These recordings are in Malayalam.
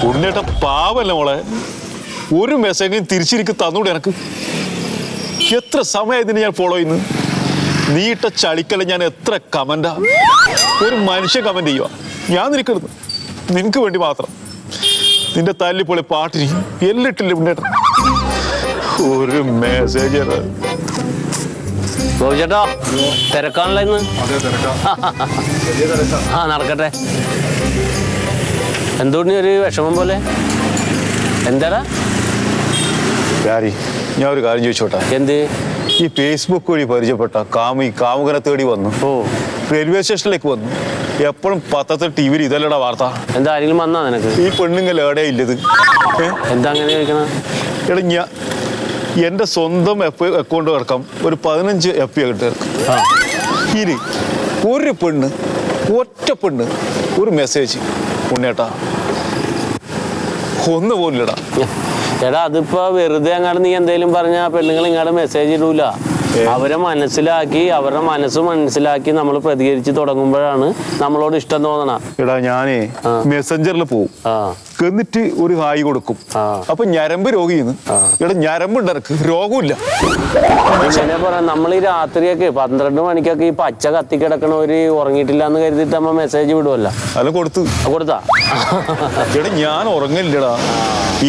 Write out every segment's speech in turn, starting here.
ഉണ്ണേട്ട പാവല്ല മോളെ, ഒരു മെസ്സേജ് തിരിച്ചിരിക്ക് തന്നൂടെ എനക്ക്? എത്ര സമയം ഇതിന് ഞാൻ ഫോളോ ചെയ്യുന്നു. നീ ഇട്ട ചളിക്കല്ല ഞാൻ എത്ര കമന്റാ, ഒരു മനുഷ്യൻ കമന്റ് ചെയ്യുക. ഞാൻ നിനക്കിടുന്നു നിനക്ക് വേണ്ടി മാത്രം. നിന്റെ തല്ലിപ്പൊളി പാട്ടിന് എല്ലിട്ടില്ല ഉണ്ണേട്ട. ഒരു മെസ്സേജ് ചേട്ടാ, തിരക്കാണല്ലോ ഇന്ന്. ആ നടക്കട്ടെ. എന്തുകൊണ്ട് ഒരു വിഷമം പോലെ? എന്താടാ? ഞാൻ ഒരു കാര്യം ചോദിച്ചോട്ടെ. എന്ത്? ഈ ഫേസ്ബുക്ക് വഴി പരിചയപ്പെട്ട കാമുകനെ തേടി വന്നു. ഓ, റെയിൽവേ സ്റ്റേഷനിലേക്ക് വന്നു. എപ്പോഴും പത്രത്തിൽ ടി വിയിൽ ഇതല്ലടാ വാർത്ത. എന്താ ആരെങ്കിലും വന്നാ നിനക്ക്? ഈ പെണ്ണുങ്ങൾ എവിടെ ഇല്ലത്? എന്താ അങ്ങനെ ചോദിക്കണ? എടാ എന്റെ സ്വന്തം അക്കൗണ്ട് കിടക്കാം ഒരു 15 FB കിട്ടും. ഇനി ഒരു പെണ്ണ്, ഒറ്റ പെണ്ണ്, ഒരു മെസ്സേജ് ഉണ്ണേട്ടാ ഒന്ന് പോലില്ലടാ. എടാ അതിപ്പോ വെറുതെ അങ്ങാട് നീ എന്തേലും പറഞ്ഞാ പെണ്ണുങ്ങൾ ഇങ്ങാട് മെസ്സേജ് ഇടൂല. അവരെ മനസ്സ് മനസ്സിലാക്കി നമ്മൾ പ്രതികരിച്ച് തുടങ്ങുമ്പോഴാണ് നമ്മളോട് ഇഷ്ടം തോന്നണ. എടാ ഞാനേ മെസ്സഞ്ചറിൽ പോവും, എന്നിട്ട് ഒരു ഹായ് കൊടുക്കും. അപ്പൊ ഞരമ്പ് രോഗിന്ന്. എടാ ഞരമ്പുണ്ട്, എനക്ക് രോഗമില്ല. ഇങ്ങനെ പറയാം, നമ്മൾ ഈ രാത്രിയൊക്കെ 12 മണിക്കൊക്കെ ഈ പച്ച കത്തിക്കിടക്കണവര് ഉറങ്ങിയിട്ടില്ല എന്ന് കരുതിയിട്ട് നമ്മ മെസ്സേജ് വിടുവല്ല. അല്ല കൊടുത്താ എടാ ഞാൻ ഉറങ്ങില്ലടാ.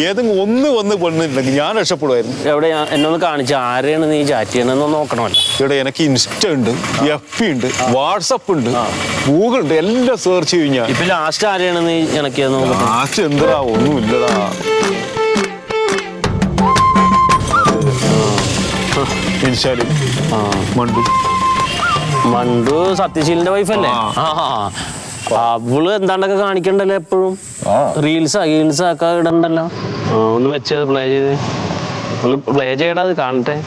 ഏതെങ്കിലും ഒന്ന് വന്ന് പെണ്ണിട്ടുണ്ടെങ്കിൽ ഞാൻ രക്ഷപ്പെടുമായിരുന്നു. എവിടെ എന്നൊന്ന് കാണിച്ച ആരെയാണ് നീ ചാറ്റ് ചെയ്യണമെന്ന് നോക്കണമല്ലോ. ഇവിടെ എനിക്ക് ഇൻസ്റ്റ ഉണ്ട്, FB ഉണ്ട്, വാട്സപ്പ് ഉണ്ട്, ഗൂഗിൾ ഉണ്ട്, എല്ലാം സെർച്ച് കഴിഞ്ഞാൽ ഇപ്പൊ ലാസ്റ്റ് ആരെയാണ് നീ എനിക്ക് ലാസ്റ്റ് എന്താ ഒന്നുമില്ലടാ. മണ്ടു സത്യശീലിന്റെ വൈഫല്ലേ? അവള് എന്താണ്ടൊക്കെ കാണിക്കണ്ടല്ലോ എപ്പോഴും. റീൽസ് ഒക്കെ ഇടണ്ടല്ലോ. ഒന്ന് വെച്ചത് പ്ലേ ചെയ്ത് ഒന്ന് പ്ലേ ചെയ്യടാ, അത് കാണട്ടെ.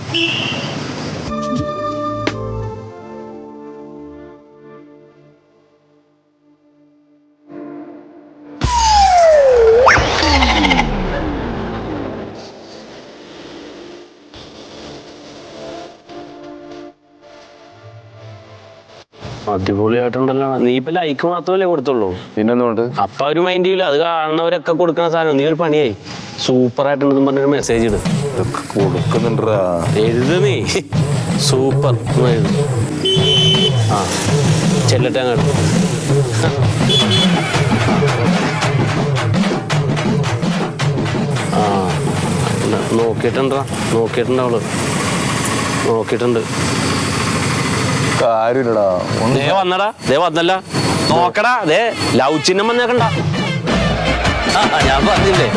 അടിപൊളിയായിട്ടുണ്ടല്ലോ. നീ ഇപ്പൊ ലൈക്ക് മാത്രമല്ലേ കൊടുത്തുള്ളൂ? പിന്നെന്തുകൊണ്ട്? അപ്പൊ ഒരു മൈൻഡ് ചെയ്യില്ല. അത് കാണുന്നവരൊക്കെ കൊടുക്കുന്ന സാധനം. നീ ഒരു പണിയായി സൂപ്പർ ആയിട്ടുണ്ടെന്ന് പറഞ്ഞൊരു മെസ്സേജ് ഇട്. കൊടുക്കുന്നുണ്ടാ? എഴുത് നീ സൂപ്പർ എഴുത്. ആ ചെല്ലട്ടെ അങ്ങോട്ട്. ആ നോക്കിയിട്ടുണ്ട് അവള് നോക്കിയിട്ടുണ്ട്. കാര്യമില്ലടാ. വന്നല്ല നോക്കടാ. ലവ് ചിഹ്നം വന്നേക്കണ്ട. ഞാൻ പറഞ്ഞില്ലേ